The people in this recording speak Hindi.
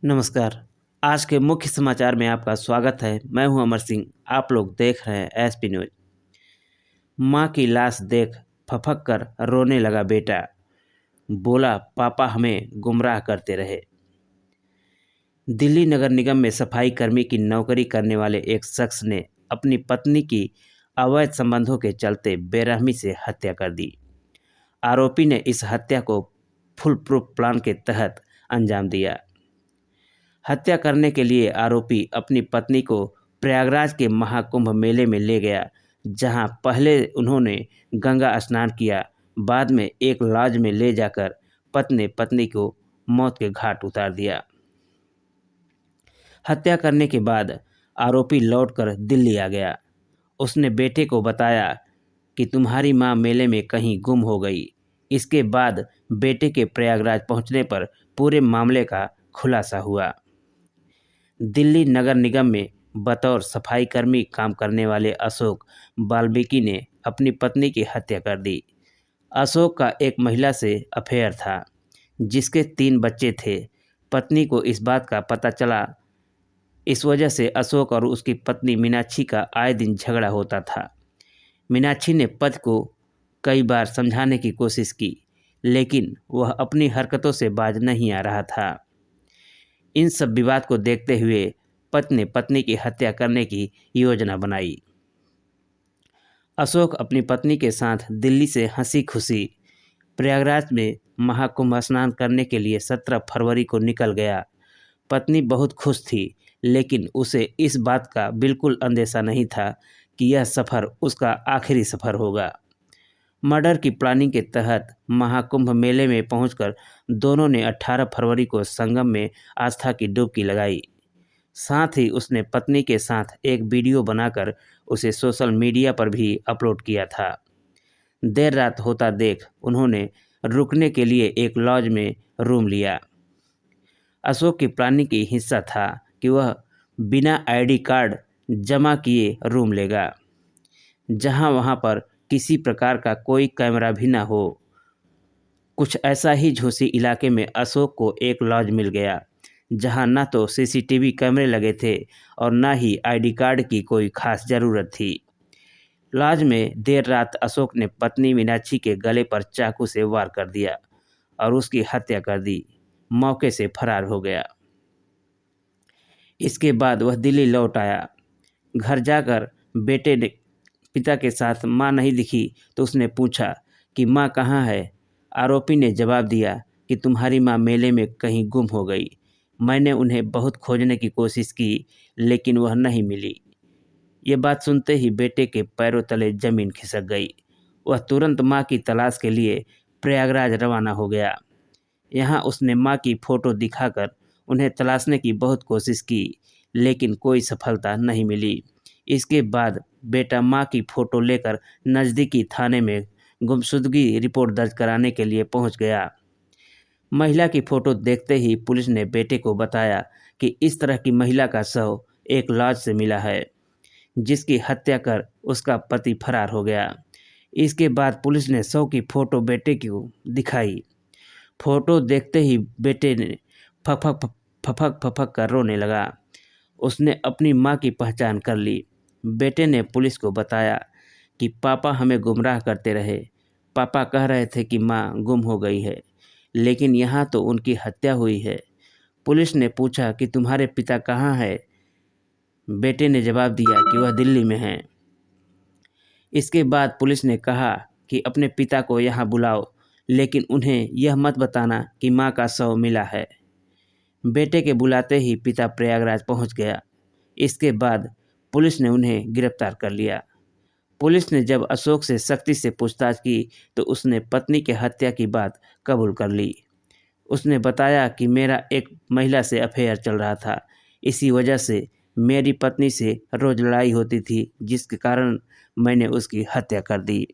नमस्कार। आज के मुख्य समाचार में आपका स्वागत है। मैं हूं अमर सिंह। आप लोग देख रहे हैं एसपी न्यूज। मां की लाश देख फफक कर रोने लगा बेटा, बोला पापा हमें गुमराह करते रहे। दिल्ली नगर निगम में सफाई कर्मी की नौकरी करने वाले एक शख्स ने अपनी पत्नी की अवैध संबंधों के चलते बेरहमी से हत्या कर दी। आरोपी ने इस हत्या को फुल प्रूफ प्लान के तहत अंजाम दिया। हत्या करने के लिए आरोपी अपनी पत्नी को प्रयागराज के महाकुंभ मेले में ले गया, जहां पहले उन्होंने गंगा स्नान किया। बाद में एक लॉज में ले जाकर पत्नी को मौत के घाट उतार दिया। हत्या करने के बाद आरोपी लौटकर दिल्ली आ गया। उसने बेटे को बताया कि तुम्हारी मां मेले में कहीं गुम हो गई। इसके बाद बेटे के प्रयागराज पहुंचने पर पूरे मामले का खुलासा हुआ। दिल्ली नगर निगम में बतौर सफाई कर्मी काम करने वाले अशोक वाल्मीकि ने अपनी पत्नी की हत्या कर दी। अशोक का एक महिला से अफेयर था, जिसके 3 बच्चे थे। पत्नी को इस बात का पता चला। इस वजह से अशोक और उसकी पत्नी मीनाक्षी का आए दिन झगड़ा होता था। मीनाक्षी ने पति को कई बार समझाने की कोशिश की, लेकिन वह अपनी हरकतों से बाज नहीं आ रहा था। इन सब विवाद को देखते हुए पति ने पत्नी की हत्या करने की योजना बनाई। अशोक अपनी पत्नी के साथ दिल्ली से हंसी खुशी प्रयागराज में महाकुंभ स्नान करने के लिए 17 फरवरी को निकल गया। पत्नी बहुत खुश थी, लेकिन उसे इस बात का बिल्कुल अंदेशा नहीं था कि यह सफ़र उसका आखिरी सफ़र होगा। मर्डर की प्लानिंग के तहत महाकुंभ मेले में पहुंचकर दोनों ने 18 फरवरी को संगम में आस्था की डुबकी लगाई। साथ ही उसने पत्नी के साथ एक वीडियो बनाकर उसे सोशल मीडिया पर भी अपलोड किया था। देर रात होता देख उन्होंने रुकने के लिए एक लॉज में रूम लिया। अशोक की प्लानिंग की हिस्सा था कि वह बिना आईडी कार्ड जमा किए रूम लेगा, जहां वहां पर किसी प्रकार का कोई कैमरा भी ना हो। कुछ ऐसा ही झूसी इलाके में अशोक को एक लॉज मिल गया, जहां ना तो सीसीटीवी कैमरे लगे थे और ना ही आईडी कार्ड की कोई खास ज़रूरत थी। लॉज में देर रात अशोक ने पत्नी मीनाक्षी के गले पर चाकू से वार कर दिया और उसकी हत्या कर दी। मौके से फरार हो गया। इसके बाद वह दिल्ली लौट आया। घर जाकर बेटे ने पिता के साथ मां नहीं दिखी तो उसने पूछा कि मां कहाँ है। आरोपी ने जवाब दिया कि तुम्हारी मां मेले में कहीं गुम हो गई। मैंने उन्हें बहुत खोजने की कोशिश की, लेकिन वह नहीं मिली। ये बात सुनते ही बेटे के पैरों तले जमीन खिसक गई। वह तुरंत मां की तलाश के लिए प्रयागराज रवाना हो गया। यहाँ उसने मां की फ़ोटो दिखाकर उन्हें तलाशने की बहुत कोशिश की, लेकिन कोई सफलता नहीं मिली। इसके बाद बेटा मां की फ़ोटो लेकर नज़दीकी थाने में गुमशुदगी रिपोर्ट दर्ज कराने के लिए पहुंच गया। महिला की फ़ोटो देखते ही पुलिस ने बेटे को बताया कि इस तरह की महिला का शव एक लॉज से मिला है, जिसकी हत्या कर उसका पति फरार हो गया। इसके बाद पुलिस ने शव की फ़ोटो बेटे को दिखाई। फ़ोटो देखते ही बेटे ने फफक फफक फफक कर रोने लगा। उसने अपनी मां की पहचान कर ली। बेटे ने पुलिस को बताया कि पापा हमें गुमराह करते रहे। पापा कह रहे थे कि मां गुम हो गई है, लेकिन यहाँ तो उनकी हत्या हुई है। पुलिस ने पूछा कि तुम्हारे पिता कहाँ हैं। बेटे ने जवाब दिया कि वह दिल्ली में हैं। इसके बाद पुलिस ने कहा कि अपने पिता को यहाँ बुलाओ, लेकिन उन्हें यह मत बताना कि मां का शव मिला है। बेटे के बुलाते ही पिता प्रयागराज पहुंच गया। इसके बाद पुलिस ने उन्हें गिरफ्तार कर लिया। पुलिस ने जब अशोक से सख्ती से पूछताछ की तो उसने पत्नी के हत्या की बात कबूल कर ली। उसने बताया कि मेरा एक महिला से अफेयर चल रहा था। इसी वजह से मेरी पत्नी से रोज़ लड़ाई होती थी, जिसके कारण मैंने उसकी हत्या कर दी।